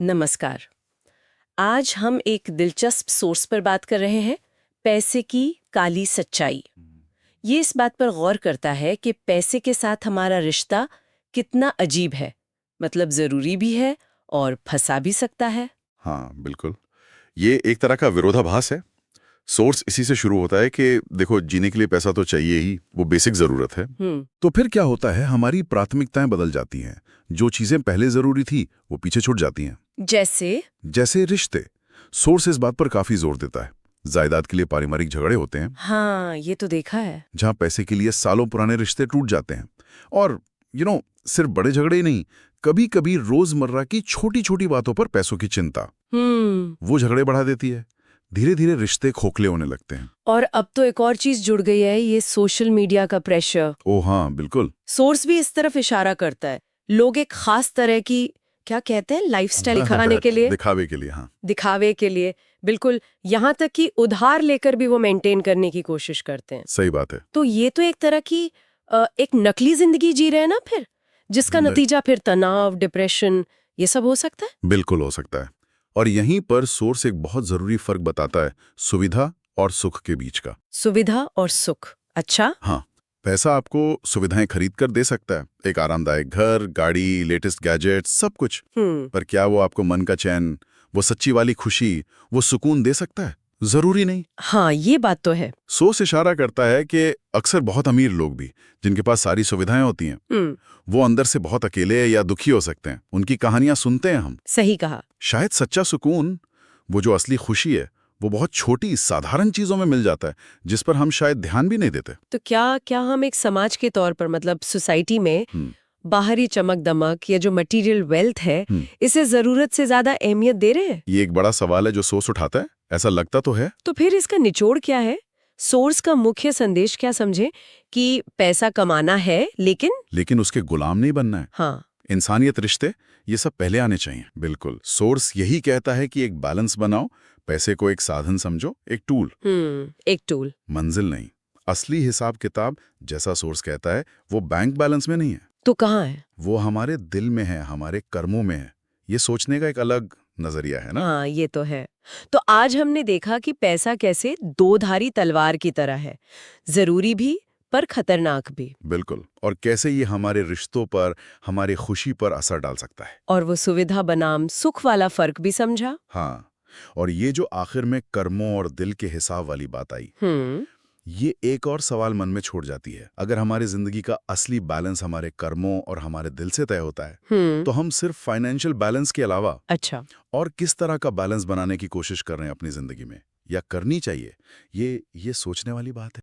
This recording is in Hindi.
नमस्कार। आज हम एक दिलचस्प सोर्स पर बात कर रहे हैं, पैसे की काली सच्चाई। ये इस बात पर गौर करता है कि पैसे के साथ हमारा रिश्ता कितना अजीब है, मतलब जरूरी भी है और फंसा भी सकता है। हाँ, बिल्कुल। ये एक तरह का विरोधाभास है। सोर्स इसी से शुरू होता है कि देखो, जीने के लिए पैसा तो चाहिए ही, वो बेसिक ज़रूरत है। हम्म। तो फिर क्या होता है, हमारी प्राथमिकताएं बदल जाती हैं। जो चीजें पहले जरूरी थी वो पीछे छूट जाती हैं। जैसे? जैसे रिश्ते। सोर्स इस बात पर काफी जोर देता है। जायदाद के लिए पारिवारिक झगड़े होते हैं, हाँ, ये तो देखा है। जहां पैसे के लिए सालों पुराने रिश्ते टूट जाते हैं। और सिर्फ बड़े झगड़े ही नहीं, कभी कभी रोजमर्रा की छोटी छोटी बातों पर पैसों की चिंता वो झगड़े बढ़ा देती है। धीरे धीरे रिश्ते खोखले होने लगते हैं। और अब तो एक और चीज जुड़ गई है, ये सोशल मीडिया का प्रेशर। ओ हाँ, बिल्कुल। सोर्स भी इस तरफ इशारा करता है। लोग एक खास तरह की, क्या कहते हैं, लाइफस्टाइल दिखाने के लिए, दिखावे के लिए, हाँ। दिखावे के लिए, बिल्कुल, यहाँ तक कि उधार लेकर भी वो मेंटेन करने की कोशिश करते हैं। सही बात है। तो ये तो एक तरह की एक नकली जिंदगी जी रहे हैं ना, फिर जिसका नतीजा फिर तनाव, डिप्रेशन, ये सब हो सकता है। बिल्कुल हो सकता है। और यहीं पर सोर्स एक बहुत जरूरी फर्क बताता है, सुविधा और सुख के बीच का। सुविधा और सुख, अच्छा। हाँ, पैसा आपको सुविधाएं खरीद कर दे सकता है, एक आरामदायक घर, गाड़ी, लेटेस्ट गैजेट, सब कुछ। पर क्या वो आपको मन का चैन, वो सच्ची वाली खुशी, वो सुकून दे सकता है? जरूरी नहीं। हाँ, ये बात तो है। सोच इशारा करता है कि अक्सर बहुत अमीर लोग भी, जिनके पास सारी सुविधाएं होती हैं, वो अंदर से बहुत अकेले या दुखी हो सकते हैं। उनकी कहानियां सुनते हैं हम। सही कहा। शायद सच्चा सुकून, वो जो असली खुशी है, वो बहुत छोटी साधारण चीजों में मिल जाता है, जिस पर हम शायद ध्यान भी नहीं देते। तो क्या क्या हम एक समाज के तौर पर, मतलब सोसाइटी में, बाहरी चमक दमक या जो मटेरियल वेल्थ है, इसे जरूरत से ज्यादा अहमियत दे रहे हैं? ये एक बड़ा सवाल है जो सोच उठाता है। ऐसा लगता तो है। तो फिर इसका निचोड़ क्या है? सोर्स का मुख्य संदेश क्या समझे? कि पैसा कमाना है, लेकिन उसके गुलाम नहीं बनना है। हाँ, इंसानियत, रिश्ते, ये सब पहले आने चाहिए। बिल्कुल। सोर्स यही कहता है कि एक बैलेंस बनाओ, पैसे को एक साधन समझो, एक टूल, एक टूल, मंजिल नहीं। असली हिसाब किताब, जैसा सोर्स कहता है, वो बैंक बैलेंस में नहीं है। तो कहाँ है? वो हमारे दिल में है, हमारे कर्मों में है। ये सोचने का एक अलग नजरिया है ना। हाँ, ये तो है। तो आज हमने देखा कि पैसा कैसे दो-धारी तलवार की तरह है, जरूरी भी पर खतरनाक भी। बिल्कुल। और कैसे ये हमारे रिश्तों पर, हमारी खुशी पर असर डाल सकता है। और वो सुविधा बनाम सुख वाला फर्क भी समझा। हाँ, और ये जो आखिर में कर्मों और दिल के हिसाब वाली बात आई, ये एक और सवाल मन में छोड़ जाती है। अगर हमारी जिंदगी का असली बैलेंस हमारे कर्मों और हमारे दिल से तय होता है, तो हम सिर्फ फाइनेंशियल बैलेंस के अलावा अच्छा, और किस तरह का बैलेंस बनाने की कोशिश कर रहे हैं अपनी जिंदगी में, या करनी चाहिए, ये सोचने वाली बात है।